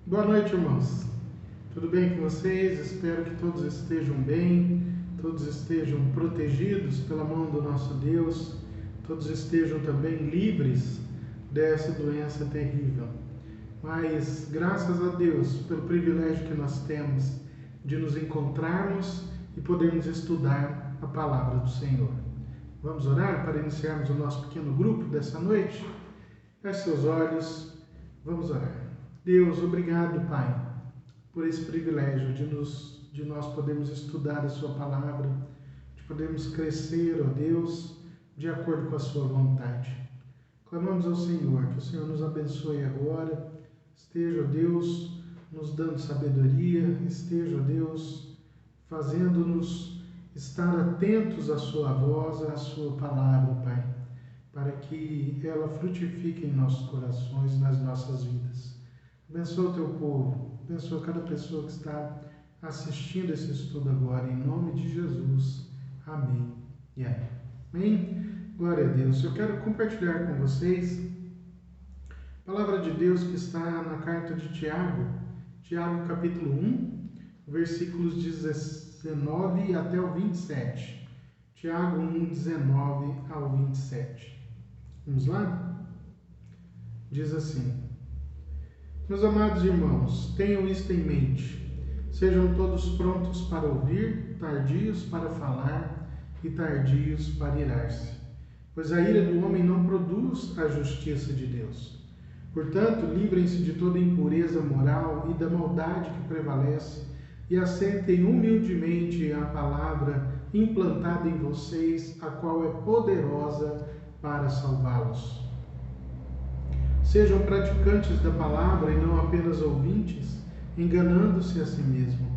Boa noite, irmãos. Tudo bem com vocês? Espero que todos estejam bem, todos estejam protegidos pela mão do nosso Deus, todos estejam também livres dessa doença terrível. Mas graças a Deus pelo privilégio que nós temos de nos encontrarmos e podermos estudar a palavra do Senhor. Vamos orar para iniciarmos o nosso pequeno grupo dessa noite? Feche seus olhos, vamos orar. Deus, obrigado, Pai, por esse privilégio de nós podermos estudar a Sua palavra, de podermos crescer, ó Deus, de acordo com a Sua vontade. Clamamos ao Senhor, que o Senhor nos abençoe agora, esteja, ó Deus, nos dando sabedoria, esteja, ó Deus, fazendo-nos estar atentos à Sua voz, à Sua palavra, Pai, para que ela frutifique em nossos corações, nas nossas vidas. Abençoa o teu povo, abençoa cada pessoa que está assistindo esse estudo agora, em nome de Jesus. Amém e amém. Amém? Glória a Deus. Eu quero compartilhar com vocês a palavra de Deus que está na carta de Tiago, Tiago capítulo 1, versículos 19 até o 27. Tiago 1, 19 ao 27. Vamos lá? Diz assim: Meus amados irmãos, tenham isto em mente. Sejam todos prontos para ouvir, tardios para falar e tardios para irar-se. Pois a ira do homem não produz a justiça de Deus. Portanto, livrem-se de toda impureza moral e da maldade que prevalece e assentem humildemente à palavra implantada em vocês, a qual é poderosa para salvá-los. Sejam praticantes da palavra e não apenas ouvintes, enganando-se a si mesmo.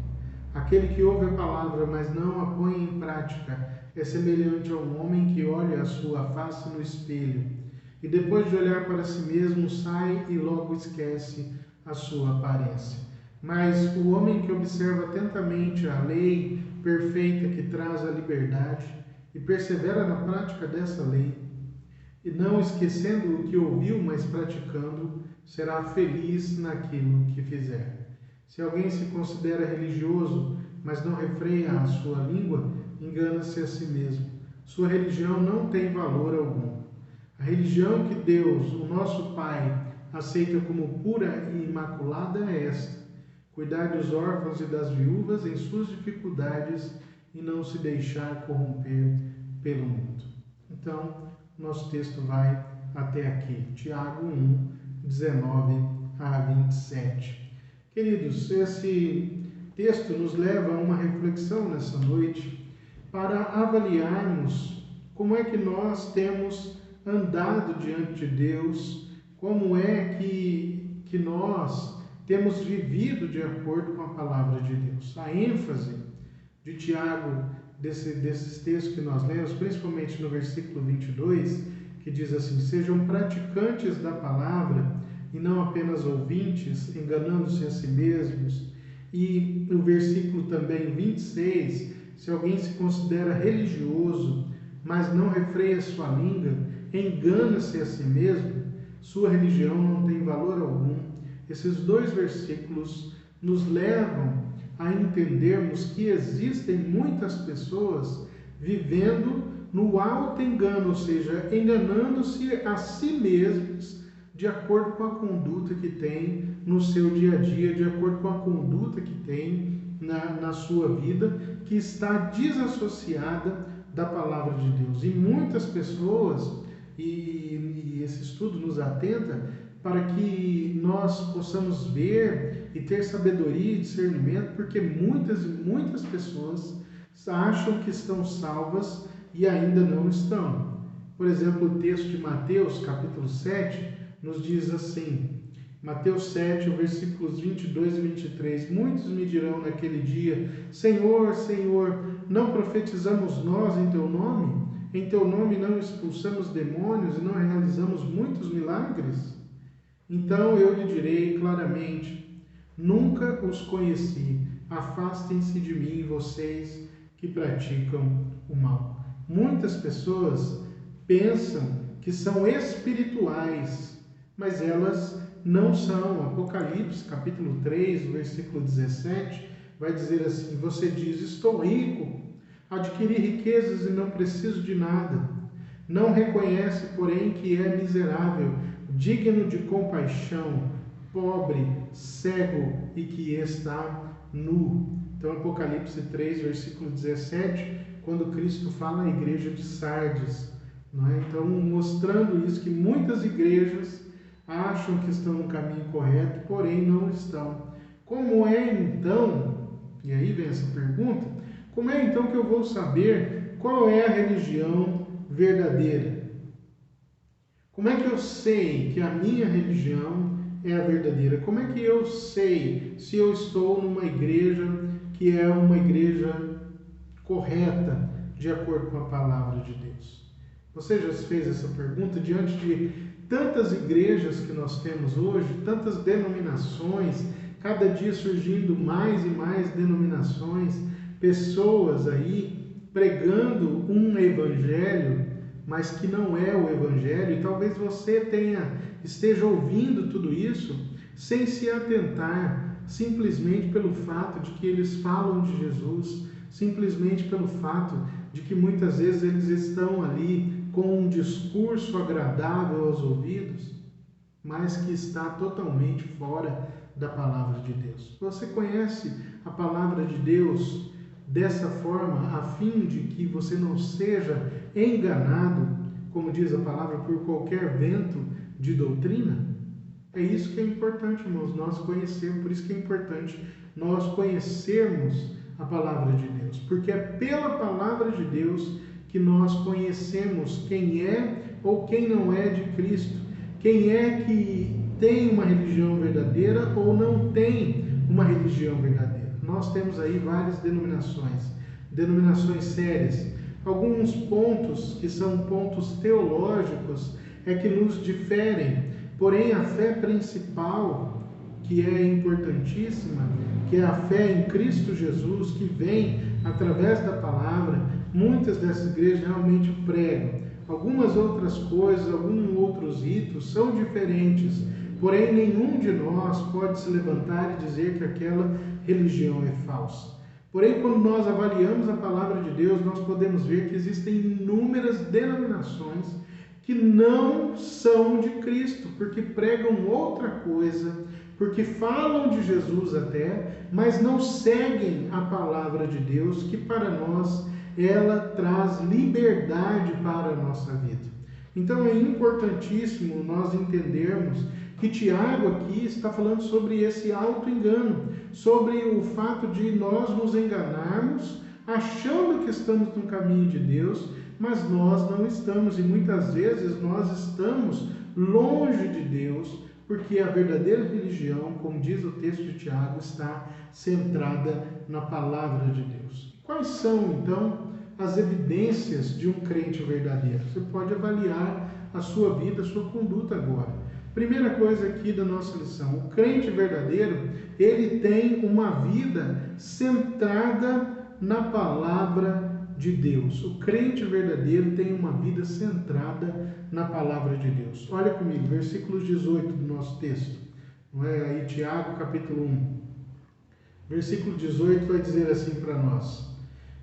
Aquele que ouve a palavra, mas não a põe em prática, é semelhante a um homem que olha a sua face no espelho e depois de olhar para si mesmo sai e logo esquece a sua aparência. Mas o homem que observa atentamente a lei perfeita que traz a liberdade e persevera na prática dessa lei, e não esquecendo o que ouviu, mas praticando, será feliz naquilo que fizer. Se alguém se considera religioso, mas não refreia a sua língua, engana-se a si mesmo. Sua religião não tem valor algum. A religião que Deus, o nosso Pai, aceita como pura e imaculada é esta: cuidar dos órfãos e das viúvas em suas dificuldades e não se deixar corromper pelo mundo. Então, nosso texto vai até aqui, Tiago 1, 19 a 27. Queridos, esse texto nos leva a uma reflexão nessa noite para avaliarmos como é que nós temos andado diante de Deus, como é que nós temos vivido de acordo com a palavra de Deus. A ênfase de Tiago, desses textos que nós lemos, principalmente no versículo 22, que diz assim: sejam praticantes da palavra e não apenas ouvintes, enganando-se a si mesmos. E no versículo também 26, se alguém se considera religioso, mas não refreia sua língua, engana-se a si mesmo, sua religião não tem valor algum. Esses dois versículos nos levam a entendermos que existem muitas pessoas vivendo no auto-engano, ou seja, enganando-se a si mesmos de acordo com a conduta que tem no seu dia a dia, de acordo com a conduta que tem na sua vida, que está desassociada da palavra de Deus. E muitas pessoas, e esse estudo nos atenta para que nós possamos ver e ter sabedoria e discernimento, porque muitas e muitas pessoas acham que estão salvas e ainda não estão. Por exemplo, o texto de Mateus, capítulo 7, nos diz assim, Mateus 7, versículos 22 e 23, muitos me dirão naquele dia: Senhor, Senhor, não profetizamos nós em Teu nome? Em Teu nome não expulsamos demônios e não realizamos muitos milagres? Então eu lhe direi claramente: nunca os conheci. Afastem-se de mim, vocês que praticam o mal. Muitas pessoas pensam que são espirituais, mas elas não são. Apocalipse, capítulo 3, versículo 17, vai dizer assim: você diz, estou rico, adquiri riquezas e não preciso de nada. Não reconhece, porém, que é miserável, digno de compaixão, pobre, cego e que está nu. Então, Apocalipse 3, versículo 17, quando Cristo fala à igreja de Sardes, não é? Então, mostrando isso, que muitas igrejas acham que estão no caminho correto, porém não estão. Como é então, e aí vem essa pergunta, como é então que eu vou saber qual é a religião verdadeira? Como é que eu sei que a minha religião é a verdadeira? Como é que eu sei se eu estou numa igreja que é uma igreja correta, de acordo com a palavra de Deus? Você já se fez essa pergunta diante de tantas igrejas que nós temos hoje, tantas denominações, cada dia surgindo mais e mais denominações, pessoas aí pregando um evangelho, mas que não é o evangelho, e talvez você esteja ouvindo tudo isso sem se atentar, simplesmente pelo fato de que eles falam de Jesus, simplesmente pelo fato de que muitas vezes eles estão ali com um discurso agradável aos ouvidos, mas que está totalmente fora da palavra de Deus. Você conhece a palavra de Deus dessa forma, a fim de que você não seja enganado, como diz a palavra, por qualquer vento de doutrina? É isso que é importante, irmãos, nós conhecermos. Por isso que é importante nós conhecermos a palavra de Deus, porque é pela palavra de Deus que nós conhecemos quem é ou quem não é de Cristo, quem é que tem uma religião verdadeira ou não tem uma religião verdadeira. Nós temos aí várias denominações sérias. Alguns pontos que são pontos teológicos é que nos diferem, porém a fé principal, que é importantíssima, que é a fé em Cristo Jesus, que vem através da palavra, muitas dessas igrejas realmente pregam. Algumas outras coisas, alguns outros ritos são diferentes, porém nenhum de nós pode se levantar e dizer que aquela religião é falsa. Porém, quando nós avaliamos a palavra de Deus, nós podemos ver que existem inúmeras denominações que não são de Cristo, porque pregam outra coisa, porque falam de Jesus até, mas não seguem a palavra de Deus, que para nós ela traz liberdade para a nossa vida. Então é importantíssimo nós entendermos que Tiago aqui está falando sobre esse auto-engano, sobre o fato de nós nos enganarmos, achando que estamos no caminho de Deus, mas nós não estamos, e muitas vezes nós estamos longe de Deus, porque a verdadeira religião, como diz o texto de Tiago, está centrada na palavra de Deus. Quais são, então, as evidências de um crente verdadeiro? Você pode avaliar a sua vida, a sua conduta agora. Primeira coisa aqui da nossa lição: o crente verdadeiro, ele tem uma vida centrada na palavra de Deus. O crente verdadeiro tem uma vida centrada na palavra de Deus. Olha comigo, versículo 18 do nosso texto. Não é aí Tiago, capítulo 1. Versículo 18 vai dizer assim para nós: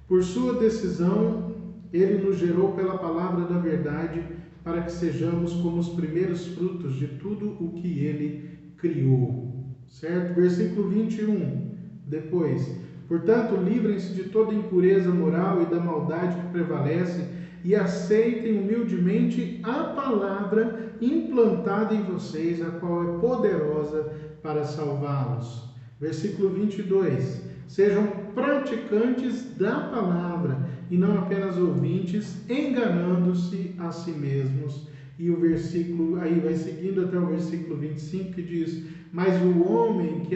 por sua decisão, ele nos gerou pela palavra da verdade, para que sejamos como os primeiros frutos de tudo o que ele criou. Certo? Versículo 21, depois: portanto, livrem-se de toda impureza moral e da maldade que prevalece e aceitem humildemente a palavra implantada em vocês, a qual é poderosa para salvá-los. Versículo 22: sejam praticantes da palavra e não apenas ouvintes, enganando-se a si mesmos. E o versículo, aí vai seguindo até o versículo 25, que diz: mas o homem que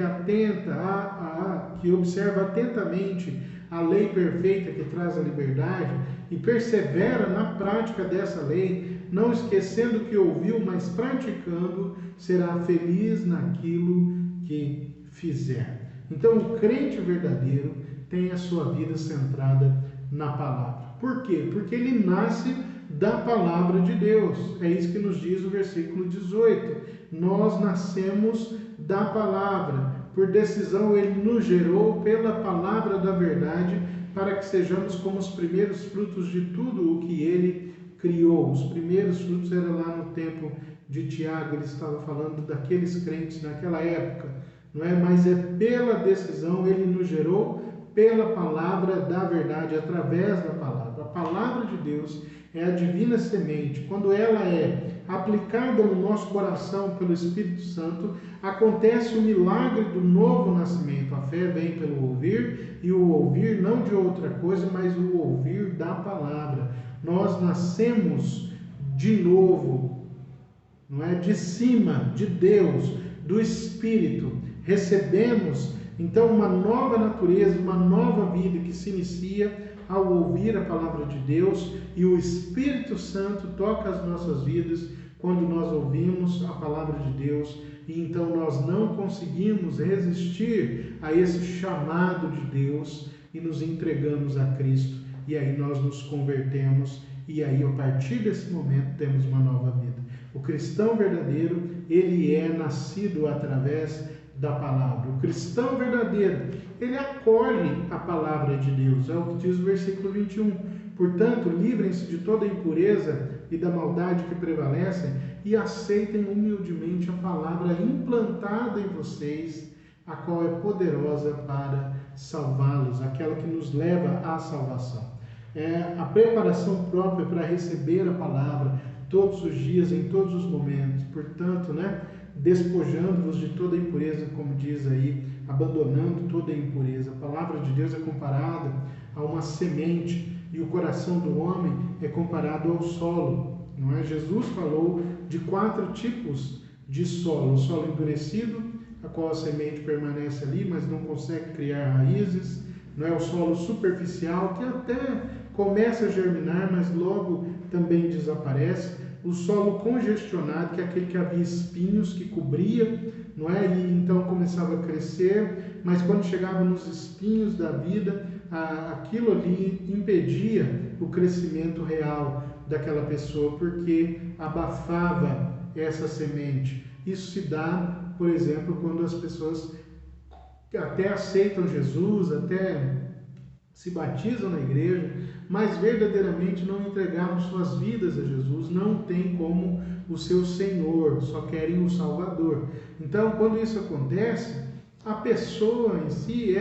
que observa atentamente a lei perfeita que traz a liberdade e persevera na prática dessa lei, não esquecendo o que ouviu, mas praticando, será feliz naquilo que fizer. Então, o crente verdadeiro tem a sua vida centrada na palavra. Por quê? Porque ele nasce da palavra de Deus. É isso que nos diz o versículo 18. nós nascemos da palavra. Por decisão, ele nos gerou pela palavra da verdade, para que sejamos como os primeiros frutos de tudo o que ele criou. Os primeiros frutos era lá no tempo de Tiago, ele estava falando daqueles crentes naquela época, não é? Mas é pela decisão, ele nos gerou pela palavra da verdade, através da palavra. A palavra de Deus é a divina semente. Quando ela é aplicada no nosso coração pelo Espírito Santo, acontece o milagre do novo nascimento. A fé vem pelo ouvir, e o ouvir não de outra coisa, mas o ouvir da palavra. Nós nascemos de novo, não é? De cima, de Deus, do Espírito. Recebemos então uma nova natureza, uma nova vida que se inicia ao ouvir a palavra de Deus, e o Espírito Santo toca as nossas vidas quando nós ouvimos a palavra de Deus, e então nós não conseguimos resistir a esse chamado de Deus e nos entregamos a Cristo, e aí nós nos convertemos, e aí a partir desse momento temos uma nova vida. O cristão verdadeiro, ele é nascido através da palavra. O cristão verdadeiro, ele acolhe a palavra de Deus. É o que diz o versículo 21. Portanto, livrem-se de toda impureza e da maldade que prevalecem e aceitem humildemente a palavra implantada em vocês, a qual é poderosa para salvá-los, aquela que nos leva à salvação. É a preparação própria para receber a palavra todos os dias, em todos os momentos. Portanto, despojando-vos de toda impureza, como diz aí, abandonando toda impureza. A palavra de Deus é comparada a uma semente, e o coração do homem é comparado ao solo, não é? Jesus falou de 4 tipos de solo: o solo endurecido, a qual a semente permanece ali, mas não consegue criar raízes, não é? O solo superficial, que até começa a germinar, mas logo também desaparece. O solo congestionado, que é aquele que havia espinhos que cobria, não é? E então começava a crescer, mas quando chegava nos espinhos da vida, aquilo ali impedia o crescimento real daquela pessoa, porque abafava essa semente. Isso se dá, por exemplo, quando as pessoas até aceitam Jesus, até se batizam na igreja, mas verdadeiramente não entregaram suas vidas a Jesus, não tem como o seu Senhor, só querem o Salvador. Então, quando isso acontece, a pessoa em si,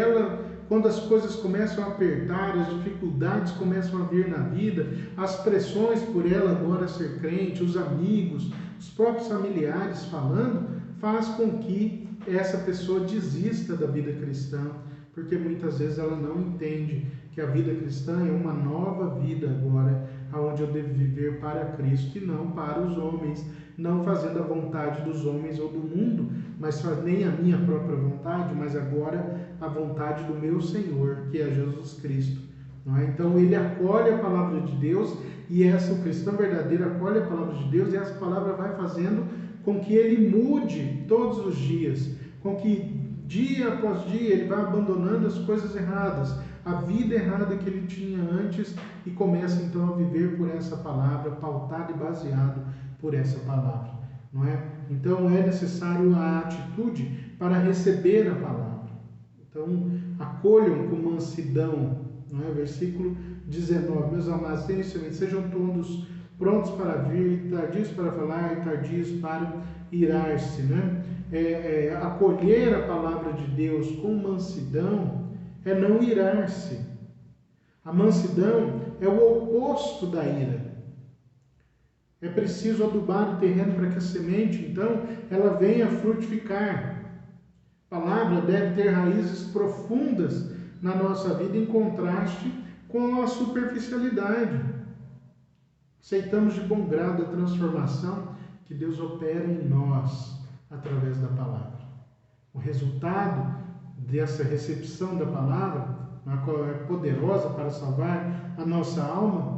quando as coisas começam a apertar, as dificuldades começam a vir na vida, as pressões por ela agora ser crente, os amigos, os próprios familiares falando, faz com que essa pessoa desista da vida cristã, porque muitas vezes ela não entende que a vida cristã é uma nova vida agora, onde eu devo viver para Cristo e não para os homens, não fazendo a vontade dos homens ou do mundo, mas nem a minha própria vontade, mas agora a vontade do meu Senhor, que é Jesus Cristo. Não é? Então ele acolhe a palavra de Deus, e o cristão verdadeiro acolhe a palavra de Deus, e essa palavra vai fazendo com que ele mude todos os dias, com que dia após dia ele vai abandonando as coisas erradas, a vida errada que ele tinha antes, e começa então a viver por essa palavra, pautado e baseado por essa palavra, não é? Então é necessário a atitude para receber a palavra. Então acolham com mansidão, não é? Versículo 19: meus amados, sejam todos prontos para vir, tardios para falar e tardios para irar-se, né? Acolher a palavra de Deus com mansidão é não irar-se. A mansidão é o oposto da ira. É preciso adubar o terreno para que a semente, então, ela venha a frutificar. A palavra deve ter raízes profundas na nossa vida, em contraste com a superficialidade. Aceitamos de bom grado a transformação que Deus opera em nós através da palavra. O resultado dessa recepção da palavra, a qual é poderosa para salvar a nossa alma,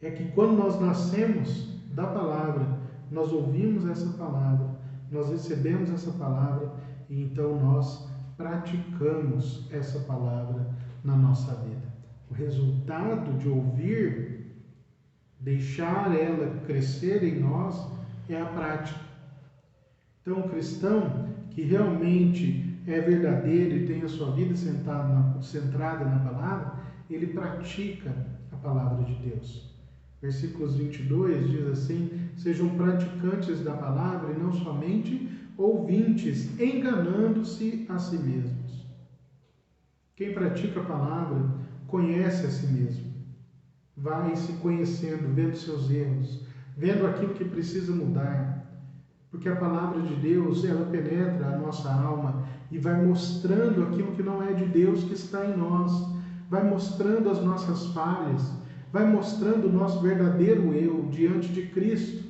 é que quando nós nascemos da palavra, nós ouvimos essa palavra, nós recebemos essa palavra, e então nós praticamos essa palavra na nossa vida. O resultado de ouvir, deixar ela crescer em nós, é a prática. Então, o cristão que realmente é verdadeiro e tem a sua vida centrada na palavra, ele pratica a palavra de Deus. Versículos 22 diz assim: sejam praticantes da palavra e não somente ouvintes, enganando-se a si mesmos. Quem pratica a palavra conhece a si mesmo, vai se conhecendo, vendo seus erros, vendo aquilo que precisa mudar, porque a palavra de Deus, ela penetra a nossa alma e vai mostrando aquilo que não é de Deus que está em nós, vai mostrando as nossas falhas, vai mostrando o nosso verdadeiro eu diante de Cristo,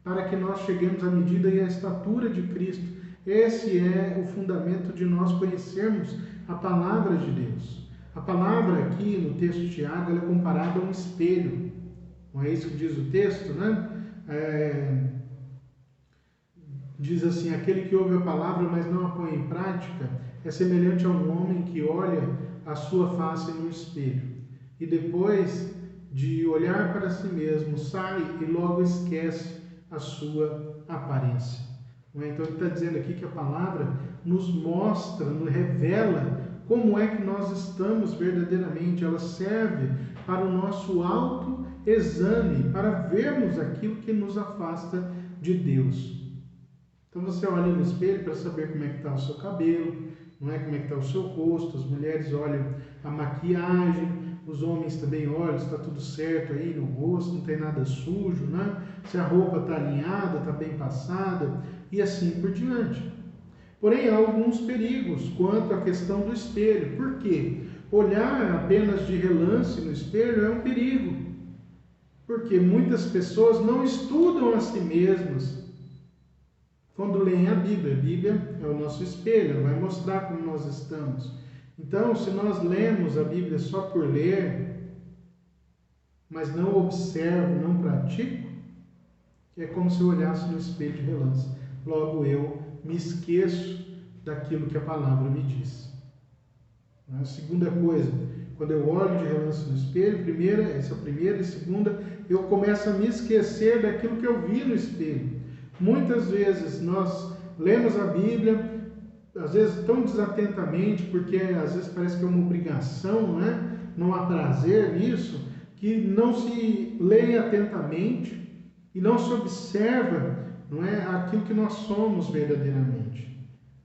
para que nós cheguemos à medida e à estatura de Cristo. Esse é o fundamento de nós conhecermos a palavra de Deus. A palavra aqui no texto de Tiago, ela é comparada a um espelho. Não é isso que diz o texto, né? Diz assim: aquele que ouve a palavra, mas não a põe em prática, é semelhante a um homem que olha a sua face no espelho e depois de olhar para si mesmo, sai e logo esquece a sua aparência. Então ele está dizendo aqui que a palavra nos mostra, nos revela como é que nós estamos verdadeiramente. Ela serve para o nosso autoexame, para vermos aquilo que nos afasta de Deus. Então você olha no espelho para saber como é que está o seu cabelo, não é? Como é que está o seu rosto. As mulheres olham a maquiagem, os homens também olham se está tudo certo aí no rosto, não tem nada sujo, né? Se a roupa está alinhada, está bem passada e assim por diante. Porém, há alguns perigos quanto à questão do espelho. Por quê? Olhar apenas de relance no espelho é um perigo, porque muitas pessoas não estudam a si mesmas quando leem a Bíblia. A Bíblia é o nosso espelho, vai mostrar como nós estamos. Então, se nós lemos a Bíblia só por ler, mas não observo, não pratico, é como se eu olhasse no espelho de relance. Logo eu me esqueço daquilo que a palavra me diz. A segunda coisa, quando eu olho de relance no espelho, essa é a primeira, e segunda, eu começo a me esquecer daquilo que eu vi no espelho. Muitas vezes nós lemos a Bíblia, às vezes tão desatentamente, porque às vezes parece que é uma obrigação, não é? Não há prazer nisso, que não se lê atentamente e não se observa, não é, aquilo que nós somos verdadeiramente.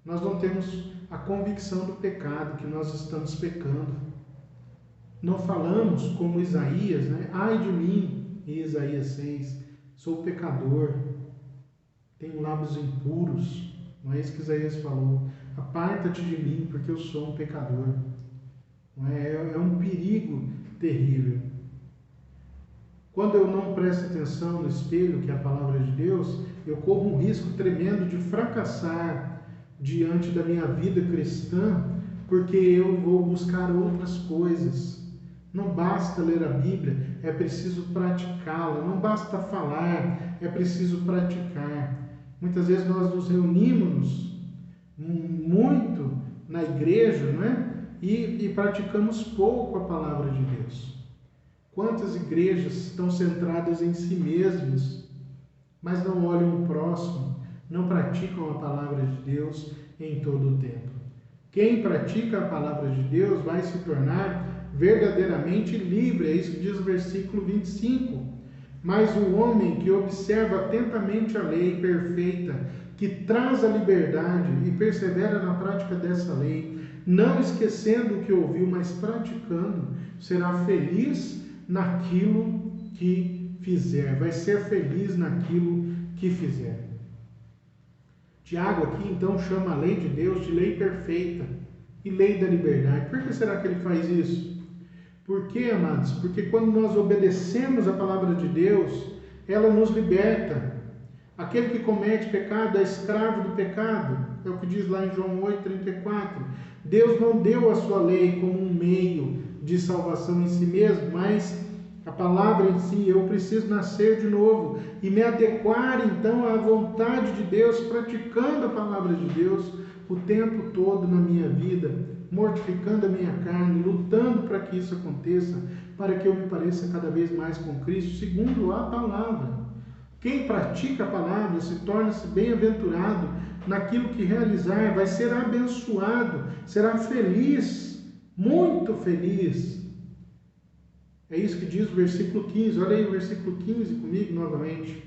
Nós não temos a convicção do pecado, que nós estamos pecando. Não falamos como Isaías, né? Ai de mim, em Isaías 6, sou pecador, tenho lábios impuros. Não é isso que Isaías falou. Aparta-te de mim, porque eu sou um pecador. Não é? É um perigo terrível. Quando eu não presto atenção no espelho, que é a palavra de Deus, eu corro um risco tremendo de fracassar diante da minha vida cristã, porque eu vou buscar outras coisas. Não basta ler a Bíblia, é preciso praticá-la. Não basta falar, é preciso praticar. Muitas vezes nós nos reunimos muito na igreja, não é? E praticamos pouco a palavra de Deus. Quantas igrejas estão centradas em si mesmas, mas não olham o próximo, não praticam a palavra de Deus em todo o tempo. Quem pratica a palavra de Deus vai se tornar verdadeiramente livre, é isso que diz o versículo 25. Mas o homem que observa atentamente a lei perfeita, que traz a liberdade e persevera na prática dessa lei, não esquecendo o que ouviu, mas praticando, será feliz naquilo que fizer. Vai ser feliz naquilo que fizer. Tiago aqui então chama a lei de Deus de lei perfeita e lei da liberdade. Por que será que ele faz isso? Por quê, amados? Porque quando nós obedecemos a palavra de Deus, ela nos liberta. Aquele que comete pecado é escravo do pecado. É o que diz lá em João 8,34. Deus não deu a sua lei como um meio de salvação em si mesmo, mas a palavra em si, eu preciso nascer de novo e me adequar então à vontade de Deus, praticando a palavra de Deus o tempo todo na minha vida, mortificando a minha carne, lutando para que isso aconteça, para que eu me pareça cada vez mais com Cristo, segundo a palavra. Quem pratica a palavra se torna-se bem-aventurado, naquilo que realizar, vai ser abençoado, será feliz, muito feliz. É isso que diz o versículo 15. Olha aí o versículo 15 comigo novamente.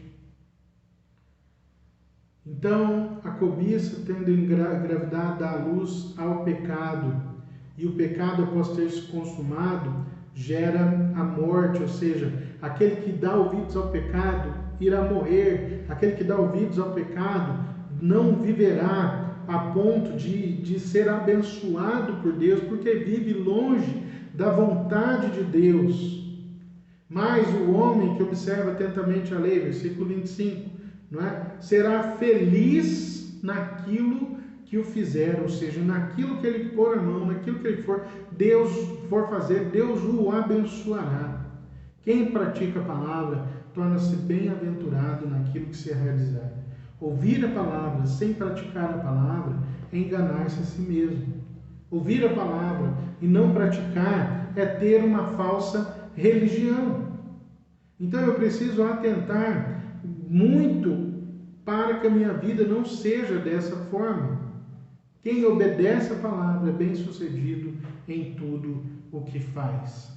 Então, a cobiça, tendo engravidado, dá luz ao pecado, e o pecado, após ter se consumado, gera a morte, ou seja, aquele que dá ouvidos ao pecado irá morrer, aquele que dá ouvidos ao pecado não viverá a ponto de ser abençoado por Deus, porque vive longe da vontade de Deus. Mas o homem que observa atentamente a lei, versículo 25, não é? Será feliz naquilo que o fizer, ou seja, naquilo que ele pôr a mão, naquilo que ele for fazer, Deus o abençoará. Quem pratica a palavra torna-se bem-aventurado naquilo que se realizar. Ouvir a palavra sem praticar a palavra é enganar-se a si mesmo. Ouvir a palavra e não praticar é ter uma falsa religião. Então eu preciso atentar muito para que a minha vida não seja dessa forma. Quem obedece a palavra é bem-sucedido em tudo o que faz.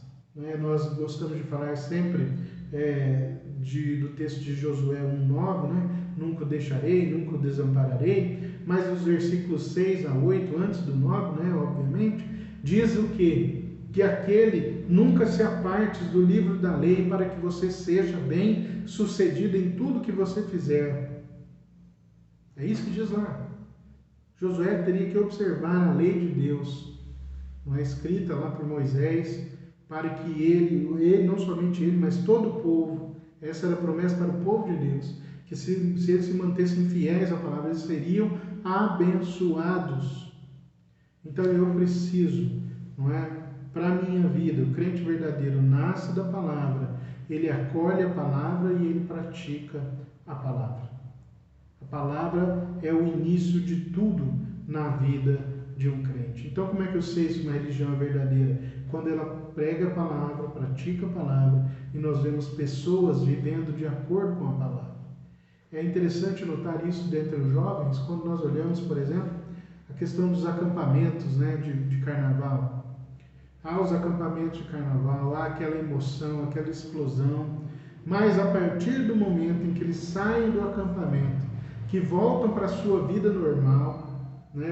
Nós gostamos de falar sempre do texto de Josué 1,9, nunca o deixarei, nunca o desampararei, mas os versículos 6 a 8, antes do 9, obviamente, diz o quê? Que aquele nunca se aparte do livro da lei para que você seja bem sucedido em tudo que você fizer. É isso que diz lá. Josué teria que observar a lei de Deus, não é escrita lá por Moisés, para que ele, não somente ele, mas todo o povo, essa era a promessa para o povo de Deus, que se eles se mantessem fiéis à palavra, eles seriam abençoados. Então eu preciso, para a minha vida, o crente verdadeiro nasce da palavra, ele acolhe a palavra e ele pratica a palavra. A palavra é o início de tudo na vida de um crente. Então, como é que eu sei se uma religião é verdadeira? Quando ela prega a palavra, pratica a palavra, e nós vemos pessoas vivendo de acordo com a palavra. É interessante notar isso dentre os jovens, quando nós olhamos, por exemplo, a questão dos acampamentos de carnaval. Há os acampamentos de carnaval, há aquela emoção, aquela explosão, mas a partir do momento em que eles saem do acampamento, que voltam para a sua vida normal,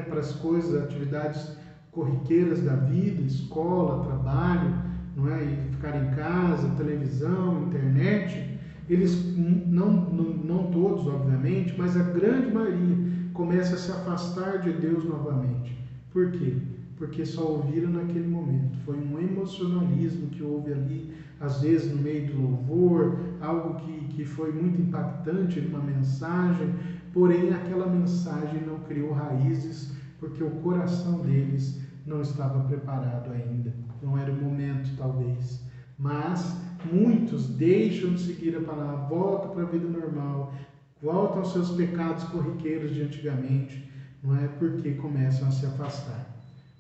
para as coisas, atividades corriqueiras da vida, escola, trabalho, e ficar em casa, televisão, internet, eles, não todos, obviamente, mas a grande maioria começa a se afastar de Deus novamente. Por quê? Porque só ouviram naquele momento. Foi um emocionalismo que houve ali, às vezes no meio do louvor, algo que foi muito impactante numa mensagem, porém aquela mensagem não criou raízes, porque o coração deles não estava preparado ainda. Não era o momento, talvez. Mas muitos deixam de seguir a palavra, voltam para a vida normal, voltam aos seus pecados corriqueiros de antigamente, porque começam a se afastar.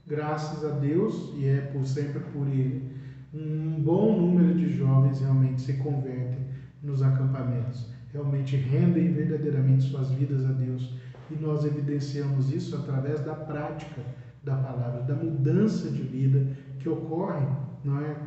Graças a Deus, e sempre por Ele, um bom número de jovens realmente se convertem nos acampamentos, realmente rendem verdadeiramente suas vidas a Deus, e nós evidenciamos isso através da prática da palavra, da mudança de vida que ocorre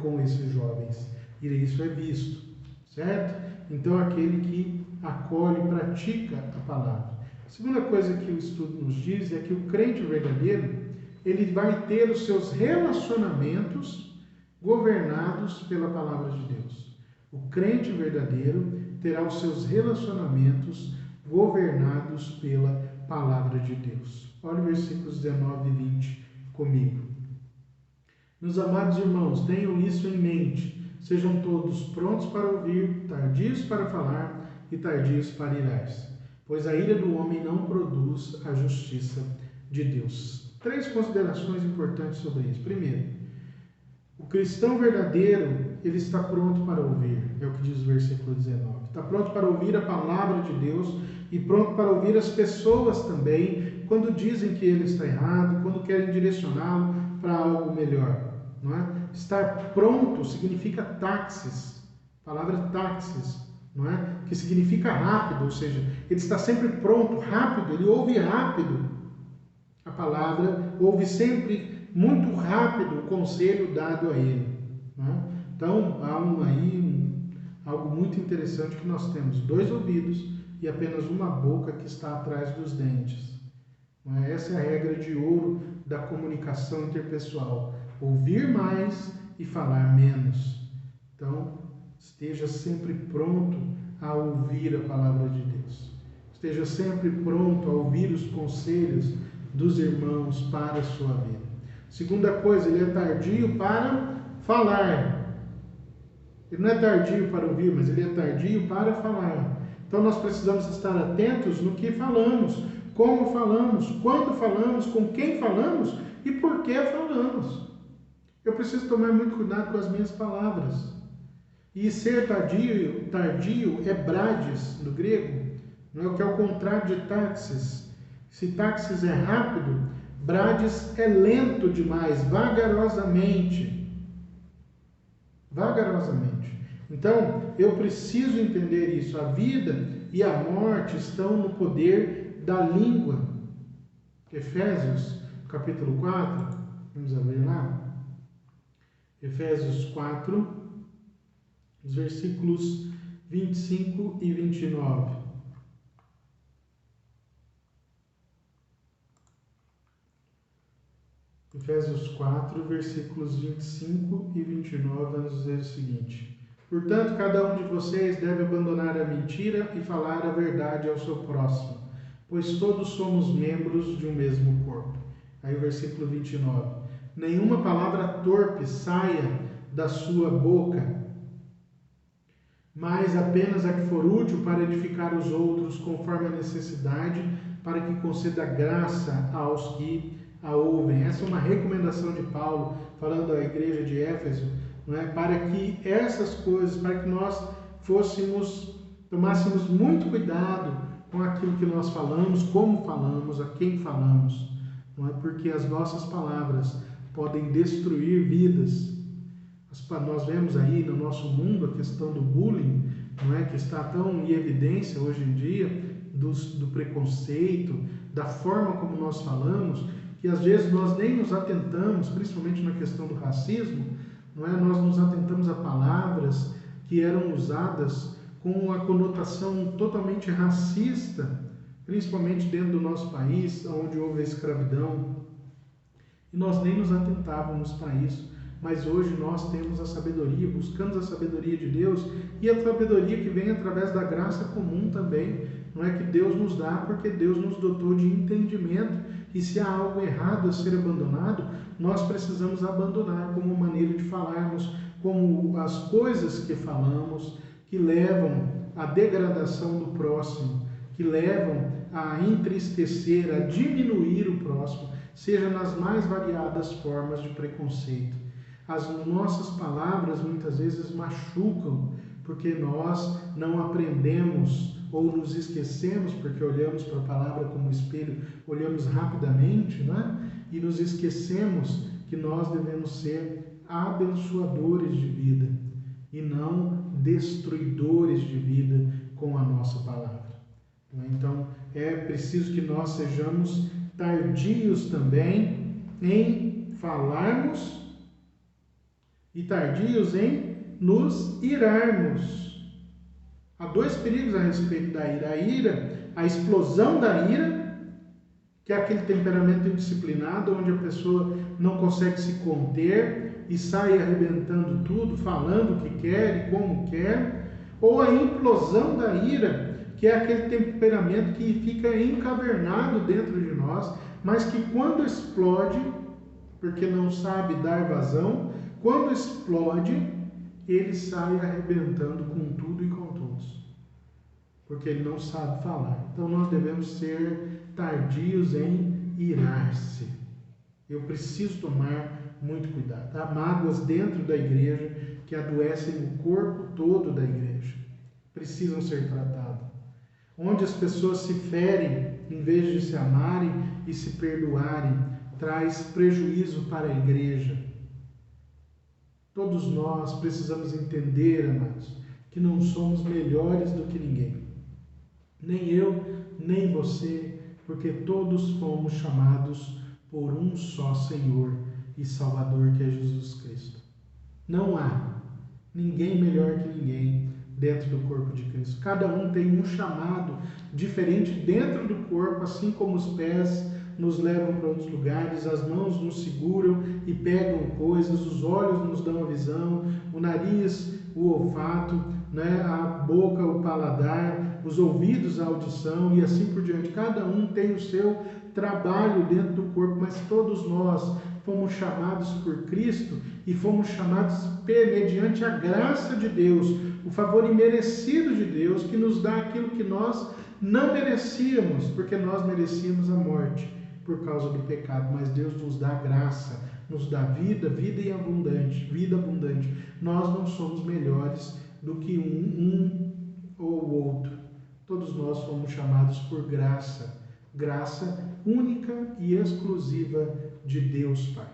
com esses jovens, e isso é visto, certo? Então aquele que acolhe e pratica a palavra. A segunda coisa que o estudo nos diz é que o crente verdadeiro, ele vai ter os seus relacionamentos governados pela palavra de Deus. O crente verdadeiro terá os seus relacionamentos governados pela palavra de Deus. Olha os versículos 19 e 20 comigo. Meus amados irmãos, tenham isso em mente. Sejam todos prontos para ouvir, tardios para falar e tardios para irar-se, pois a ira do homem não produz a justiça de Deus. 3 considerações importantes sobre isso. Primeiro, o cristão verdadeiro, ele está pronto para ouvir, é o que diz o versículo 19. Está pronto para ouvir a palavra de Deus e pronto para ouvir as pessoas também, quando dizem que ele está errado, quando querem direcioná-lo para algo melhor. Estar pronto significa táxis, a palavra táxis, não é? Que significa rápido, ou seja, ele está sempre pronto, rápido, ele ouve rápido a palavra, ouve sempre muito rápido o conselho dado a ele. Não é? Então, há algo muito interessante que nós temos: 2 ouvidos e apenas uma boca que está atrás dos dentes. Não é? Essa é a regra de ouro da comunicação interpessoal: ouvir mais e falar menos. Então, esteja sempre pronto a ouvir a palavra de Deus. Esteja sempre pronto a ouvir os conselhos dos irmãos para a sua vida. Segunda coisa, ele é tardio para falar. Ele não é tardio para ouvir, mas ele é tardio para falar. Então nós precisamos estar atentos no que falamos, como falamos, quando falamos, com quem falamos e por que falamos. Eu preciso tomar muito cuidado com as minhas palavras. E ser tardio é brades, no grego, não é o que é o contrário de táxis. Se táxis é rápido, brades é lento demais, vagarosamente. Vagarosamente. Então, eu preciso entender isso. A vida e a morte estão no poder da língua. Efésios, capítulo 4, vamos abrir lá. Efésios 4, os versículos 25 e 29. Efésios 4, versículos 25 e 29, vamos dizer o seguinte: portanto, cada um de vocês deve abandonar a mentira e falar a verdade ao seu próximo, pois todos somos membros de um mesmo corpo. Aí o versículo 29. Nenhuma palavra torpe saia da sua boca, mas apenas a que for útil para edificar os outros conforme a necessidade, para que conceda graça aos que a ouvem. Essa é uma recomendação de Paulo, falando à igreja de Éfeso, não é? Para que essas coisas, para que nós tomássemos muito cuidado com aquilo que nós falamos, como falamos, a quem falamos, não é? Porque as nossas palavras podem destruir vidas. Nós vemos aí no nosso mundo a questão do bullying, não é? Que está tão em evidência hoje em dia, do preconceito, da forma como nós falamos, que às vezes nós nem nos atentamos, principalmente na questão do racismo, não é? Nós nos atentamos a palavras que eram usadas com uma conotação totalmente racista, principalmente dentro do nosso país, onde houve a escravidão, e nós nem nos atentávamos para isso. Mas hoje nós temos a sabedoria, buscamos a sabedoria de Deus, e a sabedoria que vem através da graça comum também, não é, que Deus nos dá, porque Deus nos dotou de entendimento, e se há algo errado a ser abandonado, nós precisamos abandonar como maneira de falarmos, como as coisas que falamos, que levam à degradação do próximo, que levam a entristecer, a diminuir o próximo, seja nas mais variadas formas de preconceito. As nossas palavras muitas vezes machucam, porque nós não aprendemos ou nos esquecemos, porque olhamos para a palavra como espelho, olhamos rapidamente, né? E nos esquecemos que nós devemos ser abençoadores de vida e não destruidores de vida com a nossa palavra. Então, é preciso que nós sejamos tardios também em falarmos e tardios em nos irarmos. Há 2 perigos a respeito da ira. A ira, a explosão da ira, que é aquele temperamento indisciplinado, onde a pessoa não consegue se conter e sai arrebentando tudo, falando o que quer e como quer. Ou a implosão da ira, que é aquele temperamento que fica encavernado dentro de nós, mas que quando explode, porque não sabe dar vazão, quando explode, ele sai arrebentando com tudo e com todos, porque ele não sabe falar. Então nós devemos ser tardios em irar-se. Eu preciso tomar muito cuidado. Há mágoas dentro da igreja que adoecem o corpo todo da igreja. Precisam ser tratadas. Onde as pessoas se ferem, em vez de se amarem e se perdoarem, traz prejuízo para a igreja. Todos nós precisamos entender, amados, que não somos melhores do que ninguém. Nem eu, nem você, porque todos fomos chamados por um só Senhor e Salvador, que é Jesus Cristo. Não há ninguém melhor que ninguém dentro do corpo de Cristo. Cada um tem um chamado diferente dentro do corpo, assim como os pés nos levam para outros lugares, as mãos nos seguram e pegam coisas, os olhos nos dão a visão, o nariz, o olfato, né? A boca, o paladar, os ouvidos, a audição e assim por diante. Cada um tem o seu trabalho dentro do corpo, mas todos nós fomos chamados por Cristo e fomos chamados mediante a graça de Deus, o favor imerecido de Deus, que nos dá aquilo que nós não merecíamos, porque nós merecíamos a morte por causa do pecado, mas Deus nos dá graça, nos dá vida, vida abundante. Nós não somos melhores do que um ou outro. Todos nós fomos chamados por graça, graça única e exclusiva de Deus Pai,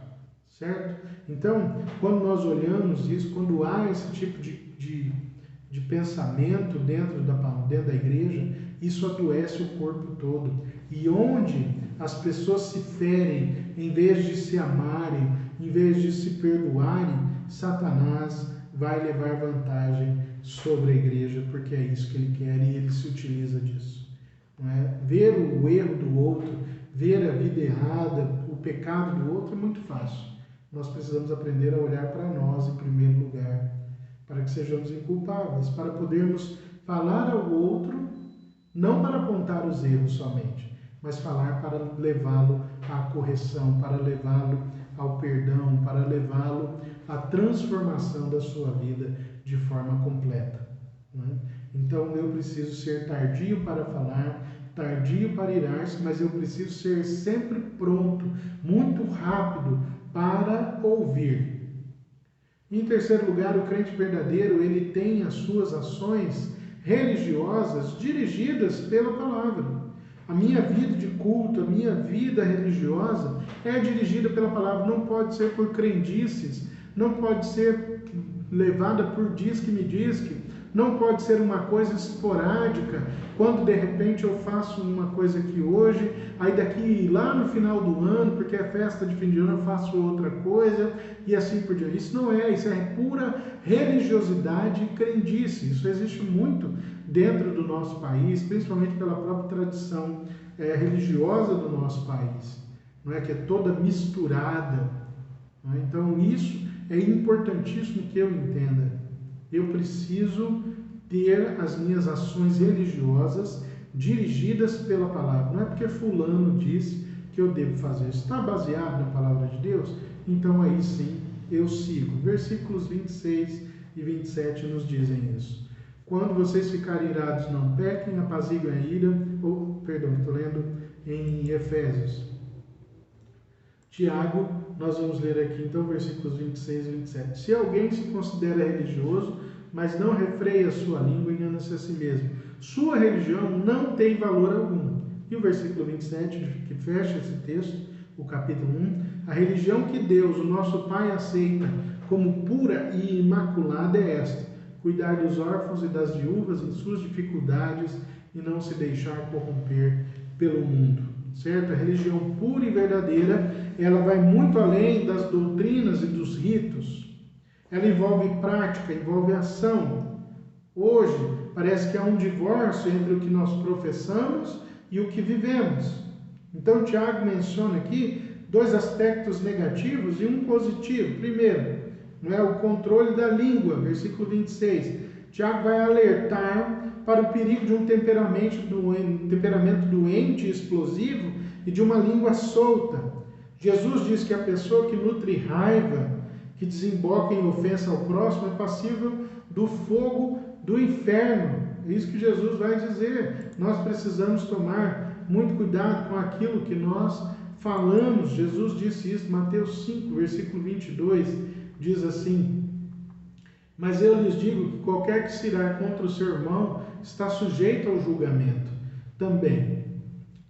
certo? Então, quando nós olhamos isso, quando há esse tipo de pensamento dentro da igreja, isso adoece o corpo todo. E onde as pessoas se ferem, em vez de se amarem, em vez de se perdoarem, Satanás vai levar vantagem sobre a igreja, porque é isso que ele quer e ele se utiliza disso. Não é? Ver o erro do outro, ver a vida errada, o pecado do outro é muito fácil. Nós precisamos aprender a olhar para nós em primeiro lugar, para que sejamos inculpáveis, para podermos falar ao outro, não para apontar os erros somente, mas falar para levá-lo à correção, para levá-lo ao perdão, para levá-lo à transformação da sua vida de forma completa. Né? Então eu preciso ser tardio para falar, tardio para irar-se, mas eu preciso ser sempre pronto, muito rápido para ouvir. Em terceiro lugar, o crente verdadeiro, ele tem as suas ações religiosas dirigidas pela palavra. A minha vida de culto, a minha vida religiosa é dirigida pela palavra, não pode ser por crendices, não pode ser levada por diz-que-me-diz-que, não pode ser uma coisa esporádica, quando de repente eu faço uma coisa aqui hoje, aí daqui lá no final do ano, porque é festa de fim de ano, eu faço outra coisa, e assim por diante. Isso não é, isso é pura religiosidade e crendice. Isso existe muito dentro do nosso país, principalmente pela própria tradição religiosa do nosso país, não é? Que é toda misturada. Não é? Então isso é importantíssimo que eu entenda. Eu preciso ter as minhas ações religiosas dirigidas pela palavra. Não é porque fulano disse que eu devo fazer. Está baseado na palavra de Deus? Então aí sim eu sigo. Versículos 26 e 27 nos dizem isso. Quando vocês ficarem irados, não pequem, apaziguem a ira. Estou lendo em Efésios. Tiago, nós vamos ler aqui então versículos 26 e 27. Se alguém se considera religioso, mas não refreia a sua língua, engana-se a si mesmo. Sua religião não tem valor algum. E o versículo 27, que fecha esse texto, o capítulo 1, a religião que Deus, o nosso Pai, aceita como pura e imaculada é esta: cuidar dos órfãos e das viúvas em suas dificuldades e não se deixar corromper pelo mundo. Certo? A religião pura e verdadeira, ela vai muito além das doutrinas e dos ritos. Ela envolve prática, envolve ação. Hoje, parece que há um divórcio entre o que nós professamos e o que vivemos. Então, Tiago menciona aqui dois aspectos negativos e um positivo. Primeiro, não é o controle da língua, versículo 26. Tiago vai alertar para o perigo de um temperamento doente e explosivo e de uma língua solta. Jesus diz que a pessoa que nutre raiva, que desemboca em ofensa ao próximo, é passível do fogo do inferno. É isso que Jesus vai dizer. Nós precisamos tomar muito cuidado com aquilo que nós falamos. Jesus disse isso, Mateus 5, versículo 22, diz assim: mas eu lhes digo que qualquer que se irar contra o seu irmão está sujeito ao julgamento também.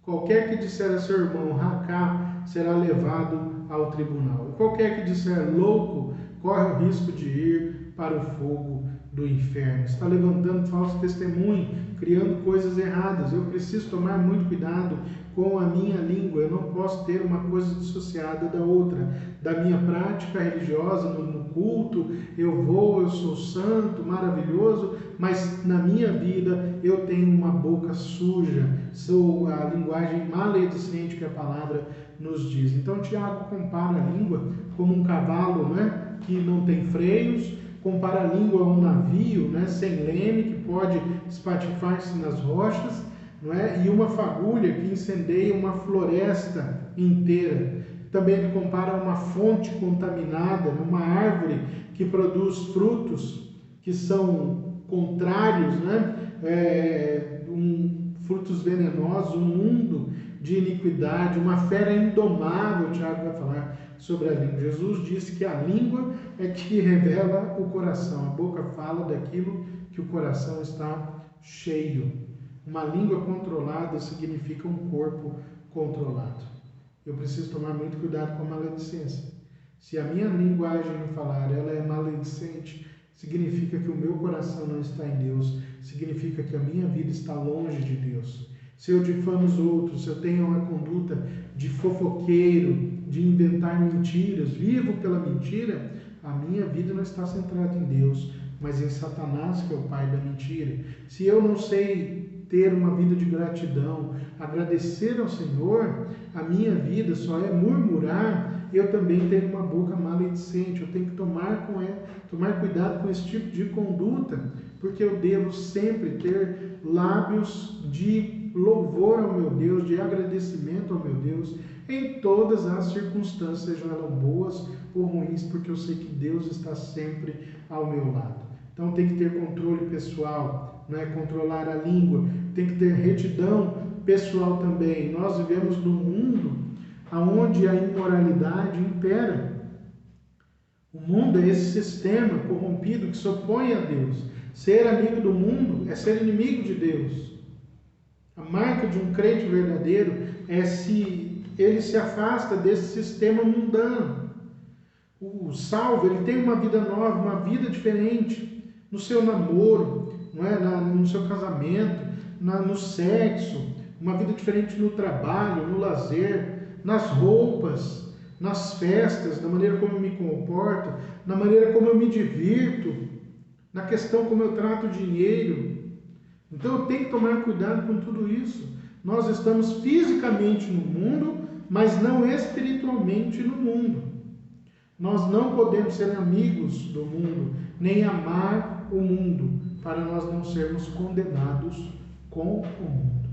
Qualquer que disser a seu irmão racá será levado ao tribunal. E qualquer que disser louco corre o risco de ir para o fogo do inferno, está levantando falso testemunho, criando coisas erradas. Eu preciso tomar muito cuidado com a minha língua. Eu não posso ter uma coisa dissociada da outra. Da minha prática religiosa, no culto, eu sou santo, maravilhoso, mas na minha vida eu tenho uma boca suja, sou a linguagem maledicente que a palavra nos diz. Então Tiago compara a língua como um cavalo, né, que não tem freios, compara a língua a um navio, né, sem leme, que pode espatifar-se nas rochas, não é? E uma fagulha que incendeia uma floresta inteira. Também ele compara a uma fonte contaminada, uma árvore que produz frutos que são contrários, né? Frutos venenosos, um mundo de iniquidade, uma fera indomável. Tiago vai falar sobre a língua. Jesus disse que a língua é que revela o coração. A boca fala daquilo que o coração está cheio. Uma língua controlada significa um corpo controlado. Eu preciso tomar muito cuidado com a maledicência. Se a minha linguagem no falar ela é maledicente, significa que o meu coração não está em Deus, significa que a minha vida está longe de Deus. Se eu difamo os outros, se eu tenho uma conduta de fofoqueiro, de inventar mentiras, vivo pela mentira, a minha vida não está centrada em Deus, mas em Satanás, que é o pai da mentira. Se eu não sei ter uma vida de gratidão, agradecer ao Senhor, a minha vida só é murmurar, eu também tenho uma boca maledicente. Eu tenho que tomar cuidado com esse tipo de conduta, porque eu devo sempre ter lábios de louvor ao meu Deus, de agradecimento ao meu Deus, em todas as circunstâncias, sejam elas boas ou ruins, porque eu sei que Deus está sempre ao meu lado. Então tem que ter controle pessoal, não é? Controlar a língua, tem que ter retidão pessoal também. Nós vivemos num mundo onde a imoralidade impera. O mundo é esse sistema corrompido que se opõe a Deus. Ser amigo do mundo é ser inimigo de Deus. A marca de um crente verdadeiro é se ele se afasta desse sistema mundano. O salvo, ele tem uma vida nova, uma vida diferente no seu namoro, não é? No seu casamento, no sexo, uma vida diferente no trabalho, no lazer, nas roupas, nas festas, na maneira como eu me comporto, na maneira como eu me divirto, na questão como eu trato o dinheiro. Então eu tenho que tomar cuidado com tudo isso. Nós estamos fisicamente no mundo, mas não espiritualmente no mundo. Nós não podemos ser amigos do mundo, nem amar o mundo, para nós não sermos condenados com o mundo.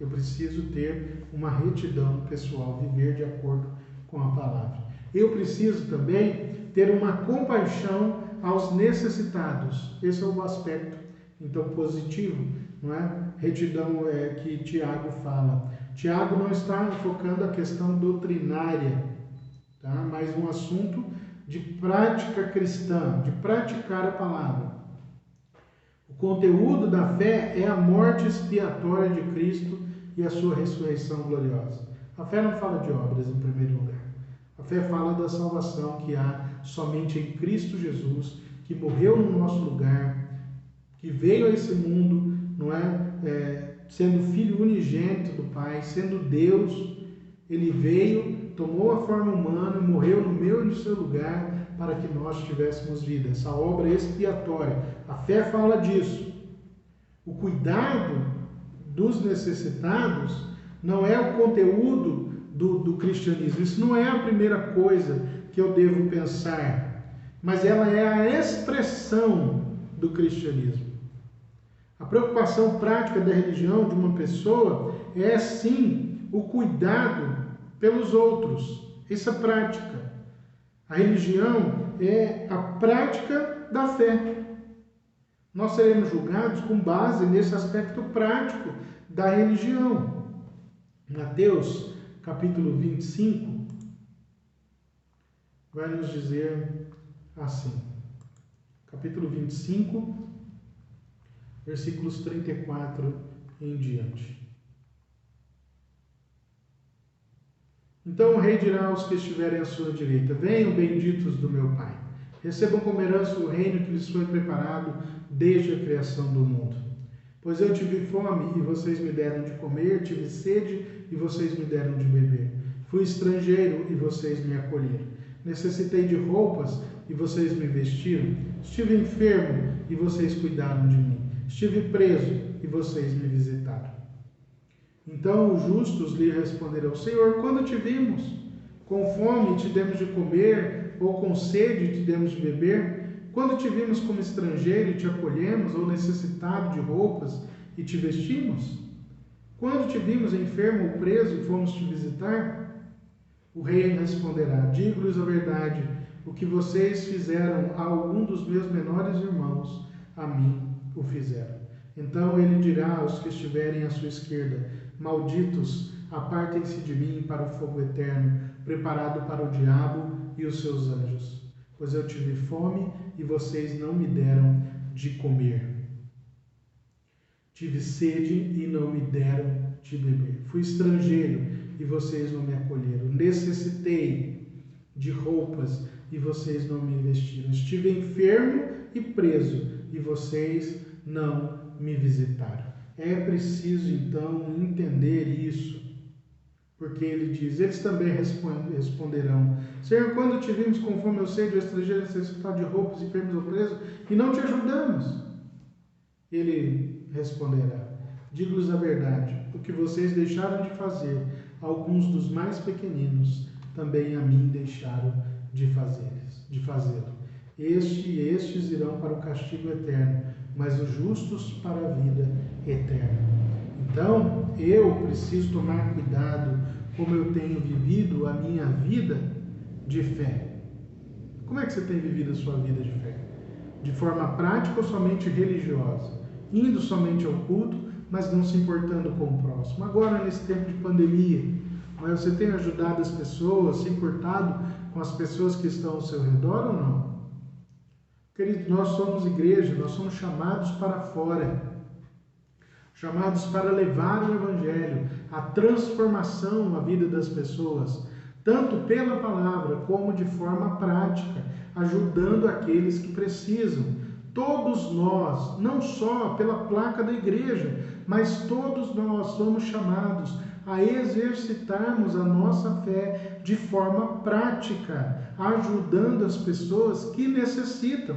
Eu preciso ter uma retidão pessoal, viver de acordo com a palavra. Eu preciso também ter uma compaixão aos necessitados. Esse é o aspecto, então, positivo, não é? Retidão é que Tiago fala. Tiago não está focando a questão doutrinária, tá? Mas um assunto de prática cristã, de praticar a palavra. O conteúdo da fé é a morte expiatória de Cristo e a sua ressurreição gloriosa. A fé não fala de obras em primeiro lugar. A fé fala da salvação que há somente em Cristo Jesus, que morreu no nosso lugar, que veio a esse mundo, não é? Sendo filho unigênito do Pai, sendo Deus, ele veio, tomou a forma humana, morreu no meu e no seu lugar, para que nós tivéssemos vida. Essa obra expiatória. A fé fala disso. O cuidado dos necessitados não é o conteúdo do cristianismo. Isso não é a primeira coisa que eu devo pensar, mas ela é a expressão do cristianismo. A preocupação prática da religião de uma pessoa é, sim, o cuidado pelos outros. Essa prática. A religião é a prática da fé. Nós seremos julgados com base nesse aspecto prático da religião. Mateus, capítulo 25, vai nos dizer assim. Capítulo 25, versículos 34 em diante. Então o rei dirá aos que estiverem à sua direita: venham, benditos do meu Pai, Recebam como herança o reino que lhes foi preparado desde a criação do mundo. Pois eu tive fome e vocês me deram de comer, tive sede e vocês me deram de beber. Fui estrangeiro e vocês me acolheram. Necessitei de roupas e vocês me vestiram. Estive enfermo e vocês cuidaram de mim. Estive preso e vocês me visitaram. Então os justos lhe responderão: Senhor, quando te vimos? Com fome te demos de comer, ou com sede te demos de beber? Quando te vimos como estrangeiro e te acolhemos, ou necessitado de roupas e te vestimos? Quando te vimos enfermo ou preso e fomos te visitar? O rei responderá: digo-lhes a verdade, o que vocês fizeram a algum dos meus menores irmãos, a mim o fizeram. Então ele dirá aos que estiverem à sua esquerda: malditos, apartem-se de mim para o fogo eterno, preparado para o diabo e os seus anjos. Pois eu tive fome e vocês não me deram de comer. Tive sede e não me deram de beber. Fui estrangeiro e vocês não me acolheram. Necessitei de roupas e vocês não me vestiram. Estive enfermo e preso e vocês não me visitaram. É preciso então entender isso. Porque ele diz: eles também responderão: Senhor, quando te vimos com fome ou sede, ou estrangeiro, necessitado de roupas, enfermos ou presos, e não te ajudamos? Ele responderá: digo-lhes a verdade, o que vocês deixaram de fazer a alguns dos mais pequeninos, também a mim deixaram de fazê-lo. Estes irão para o castigo eterno, mas os justos para a vida eterna. Então, eu preciso tomar cuidado como eu tenho vivido a minha vida de fé. Como é que você tem vivido a sua vida de fé? De forma prática ou somente religiosa? Indo somente ao culto, mas não se importando com o próximo. Agora, nesse tempo de pandemia, você tem ajudado as pessoas, se importado com as pessoas que estão ao seu redor ou não? Queridos, nós somos igreja, nós somos chamados para fora. Chamados para levar o Evangelho, a transformação na vida das pessoas, tanto pela palavra como de forma prática, ajudando aqueles que precisam. Todos nós, não só pela placa da igreja, mas todos nós somos chamados a exercitarmos a nossa fé de forma prática, ajudando as pessoas que necessitam.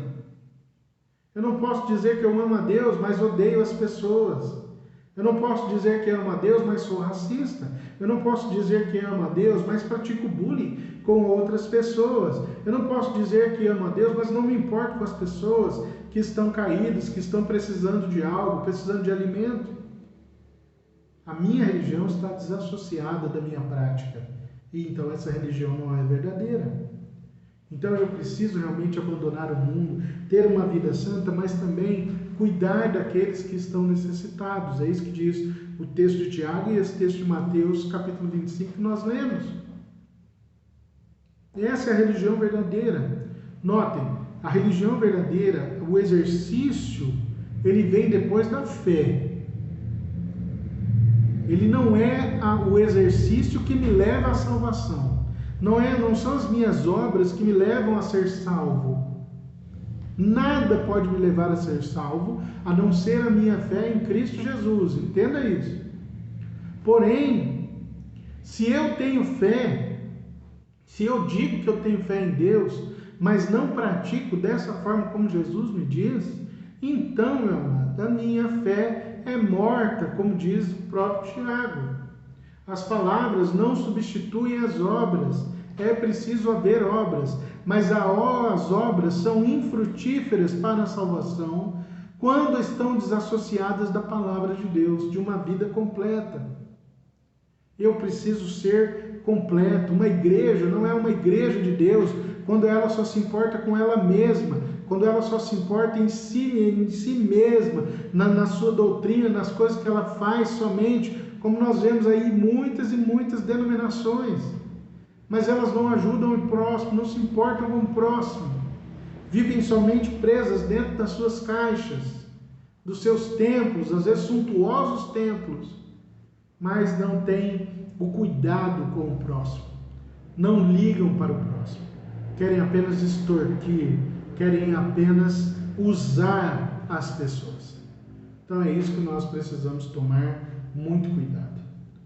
Eu não posso dizer que eu amo a Deus, mas odeio as pessoas. Eu não posso dizer que amo a Deus, mas sou racista. Eu não posso dizer que amo a Deus, mas pratico bullying com outras pessoas. Eu não posso dizer que amo a Deus, mas não me importo com as pessoas que estão caídas, que estão precisando de algo, precisando de alimento. A minha religião está desassociada da minha prática. E então essa religião não é verdadeira. Então eu preciso realmente abandonar o mundo, ter uma vida santa, mas também cuidar daqueles que estão necessitados. É isso que diz o texto de Tiago e esse texto de Mateus, capítulo 25, que nós lemos. Essa é a religião verdadeira. Notem, a religião verdadeira, o exercício, ele vem depois da fé. Ele não é o exercício que me leva à salvação. Não são as minhas obras que me levam a ser salvo. Nada pode me levar a ser salvo, a não ser a minha fé em Cristo Jesus. Entenda isso. Porém, se eu tenho fé, se eu digo que eu tenho fé em Deus, mas não pratico dessa forma como Jesus me diz, então, meu amado, a minha fé é morta, como diz o próprio Tiago. As palavras não substituem as obras. É preciso haver obras, mas as obras são infrutíferas para a salvação quando estão desassociadas da palavra de Deus, de uma vida completa. Eu preciso ser completo. Uma igreja não é uma igreja de Deus quando ela só se importa com ela mesma, quando ela só se importa em si mesma, na sua doutrina, nas coisas que ela faz somente, como nós vemos aí muitas e muitas denominações. Mas elas não ajudam o próximo, não se importam com o próximo. Vivem somente presas dentro das suas caixas, dos seus templos, às vezes suntuosos templos, mas não têm o cuidado com o próximo. Não ligam para o próximo. Querem apenas extorquir, querem apenas usar as pessoas. Então é isso que nós precisamos tomar muito cuidado.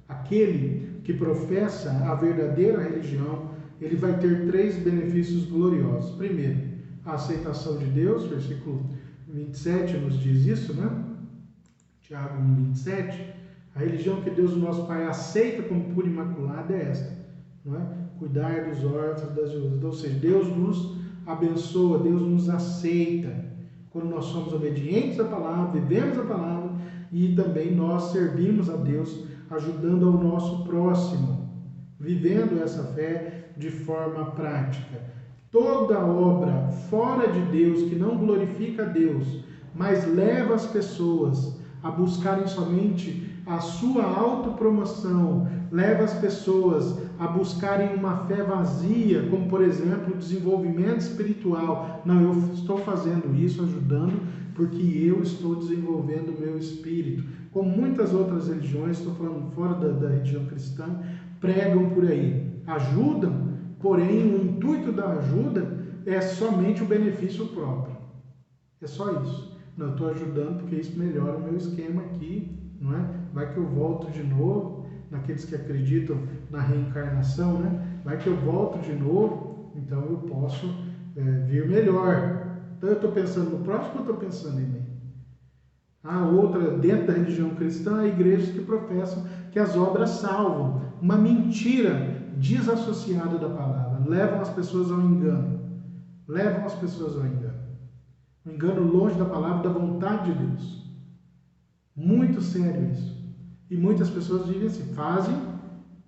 Aquele que professa a verdadeira religião, ele vai ter 3 benefícios gloriosos. Primeiro, a aceitação de Deus, versículo 27 nos diz isso, né? Tiago 1:27. A religião que Deus, o nosso Pai, aceita como pura e imaculada é esta, não é? Cuidar dos órfãos, das viúvas. Ou seja, Deus nos abençoa, Deus nos aceita quando nós somos obedientes à palavra, vivemos a palavra e também nós servimos a Deus, ajudando ao nosso próximo, vivendo essa fé de forma prática. Toda obra fora de Deus, que não glorifica a Deus, mas leva as pessoas a buscarem somente a sua autopromoção, leva as pessoas a buscarem uma fé vazia, como por exemplo o desenvolvimento espiritual. Não, eu estou fazendo isso, ajudando, porque eu estou desenvolvendo o meu espírito. Como muitas outras religiões, estou falando fora da religião cristã, pregam por aí, ajudam, porém o intuito da ajuda é somente o benefício próprio. É só isso. Não, eu estou ajudando porque isso melhora o meu esquema aqui, não é? Vai que eu volto de novo, naqueles que acreditam na reencarnação, né? Vai que eu volto de novo, então eu posso vir melhor. Então eu estou pensando no próximo ou estou pensando em mim? Há outra, dentro da religião cristã, há igrejas que professam que as obras salvam. Uma mentira desassociada da palavra. Levam as pessoas ao engano. Levam as pessoas ao engano. Um engano longe da palavra, da vontade de Deus. Muito sério isso. E muitas pessoas dizem assim, fazem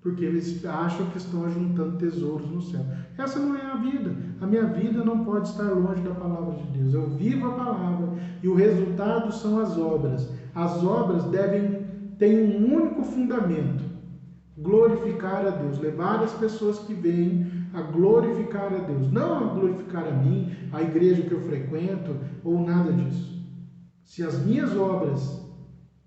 porque eles acham que estão ajuntando tesouros no céu. Essa não é a vida. A minha vida não pode estar longe da palavra de Deus. Eu vivo a palavra e o resultado são as obras. As obras devem ter um único fundamento: glorificar a Deus, levar as pessoas que vêm a glorificar a Deus, não a glorificar a mim, a igreja que eu frequento ou nada disso. Se as minhas obras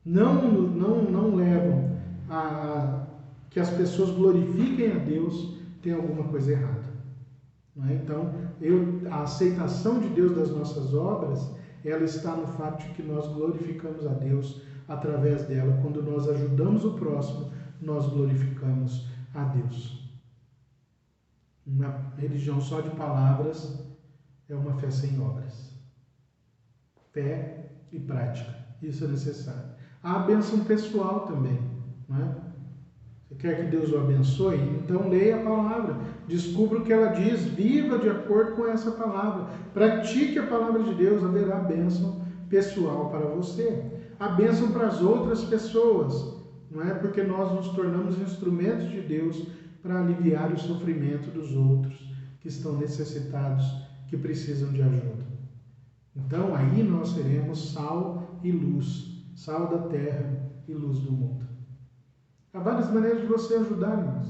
não levam a que as pessoas glorifiquem a Deus, tem alguma coisa errada. Não é? Então, a aceitação de Deus das nossas obras, ela está no fato de que nós glorificamos a Deus através dela. Quando nós ajudamos o próximo, nós glorificamos a Deus. Uma religião só de palavras é uma fé sem obras. Fé e prática, isso é necessário. Há a bênção pessoal também, não é? Você quer que Deus o abençoe? Então leia a palavra, descubra o que ela diz, viva de acordo com essa palavra, pratique a palavra de Deus, haverá bênção pessoal para você. A bênção para as outras pessoas, não é? Porque nós nos tornamos instrumentos de Deus para aliviar o sofrimento dos outros que estão necessitados, que precisam de ajuda. Então aí nós seremos sal e luz, sal da terra e luz do mundo. Há várias maneiras de você ajudar, irmãos.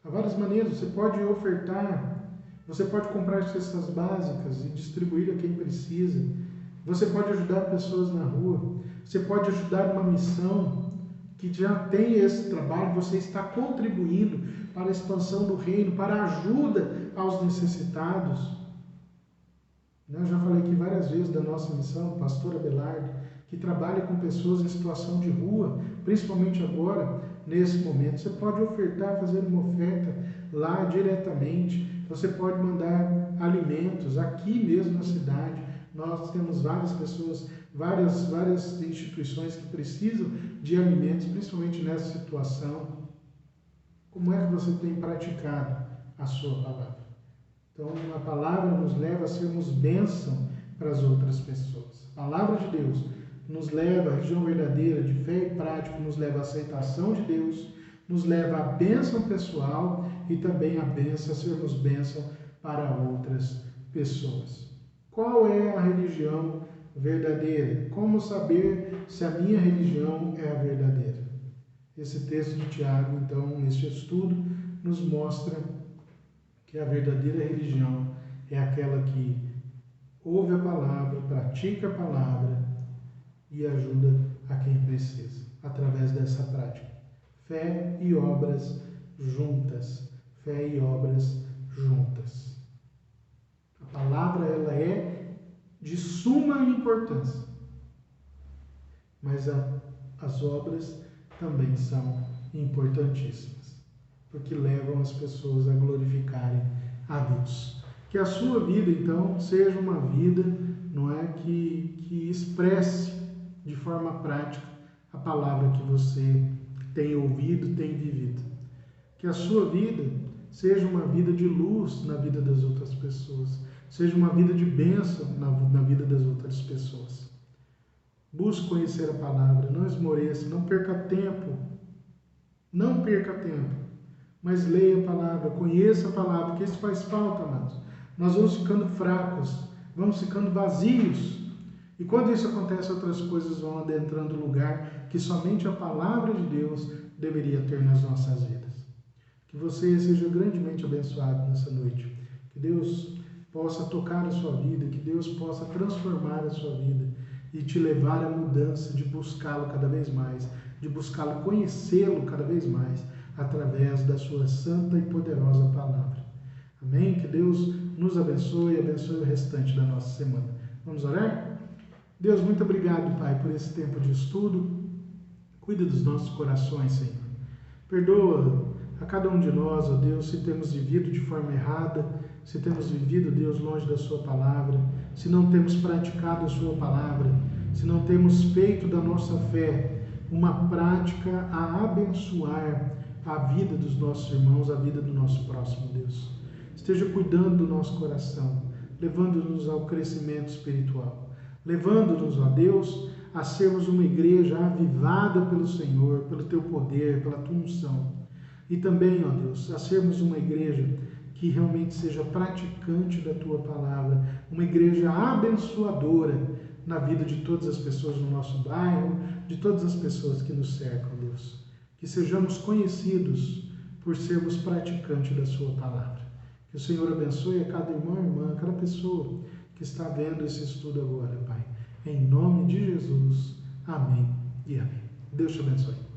Há várias maneiras. Você pode ofertar, você pode comprar cestas básicas e distribuir a quem precisa. Você pode ajudar pessoas na rua. Você pode ajudar uma missão que já tem esse trabalho. Você está contribuindo para a expansão do reino, para a ajuda aos necessitados. Eu já falei aqui várias vezes da nossa missão, pastor Abelardo, que trabalha com pessoas em situação de rua, principalmente agora, nesse momento. Você pode ofertar, fazer uma oferta lá diretamente. Você pode mandar alimentos aqui mesmo na cidade. Nós temos várias pessoas, várias instituições que precisam de alimentos, principalmente nessa situação. Como é que você tem praticado a sua palavra? Então, a palavra nos leva a sermos bênção para as outras pessoas. A palavra de Deus nos leva à religião verdadeira de fé e prática, nos leva à aceitação de Deus, nos leva à bênção pessoal e também à bênção, a sermos bênção para outras pessoas. Qual é a religião verdadeira? Como saber se a minha religião é a verdadeira? Esse texto de Tiago, então, neste estudo, nos mostra que a verdadeira religião é aquela que ouve a palavra, pratica a palavra e ajuda a quem precisa, através dessa prática. Fé e obras juntas. Fé e obras juntas. A palavra palavra ela é de suma importância, mas as obras também são importantíssimas, porque levam as pessoas a glorificarem a Deus. Que a sua vida, então, seja uma vida, não é, que expresse de forma prática a palavra que você tem ouvido, tem vivido. Que a sua vida seja uma vida de luz na vida das outras pessoas, seja uma vida de bênção na vida das outras pessoas. Busque conhecer a palavra, não esmoreça, não perca tempo, mas leia a palavra, conheça a palavra, porque isso faz falta, amados. Nós vamos ficando fracos, vamos ficando vazios, e quando isso acontece, outras coisas vão adentrando o lugar que somente a palavra de Deus deveria ter nas nossas vidas. Que você seja grandemente abençoado nessa noite, que Deus possa tocar a sua vida, que Deus possa transformar a sua vida e te levar à mudança, de buscá-lo cada vez mais, de buscá-lo, conhecê-lo cada vez mais, através da sua santa e poderosa palavra. Amém? Que Deus nos abençoe e abençoe o restante da nossa semana. Vamos orar? Deus, muito obrigado, Pai, por esse tempo de estudo. Cuida dos nossos corações, Senhor. Perdoa a cada um de nós, ó Deus, se temos vivido de forma errada, se temos vivido, Deus, longe da Sua palavra, se não temos praticado a Sua palavra, se não temos feito da nossa fé uma prática a abençoar a vida dos nossos irmãos, a vida do nosso próximo, Deus. Esteja cuidando do nosso coração, levando-nos ao crescimento espiritual, levando-nos, ó Deus, a sermos uma igreja avivada pelo Senhor, pelo Teu poder, pela Tua unção. E também, ó Deus, a sermos uma igreja que realmente seja praticante da Tua palavra, uma igreja abençoadora na vida de todas as pessoas no nosso bairro, de todas as pessoas que nos cercam, Deus. Que sejamos conhecidos por sermos praticantes da Sua palavra. Que o Senhor abençoe a cada irmão e irmã, a cada pessoa que está vendo esse estudo agora, Pai. Em nome de Jesus. Amém e amém. Deus te abençoe.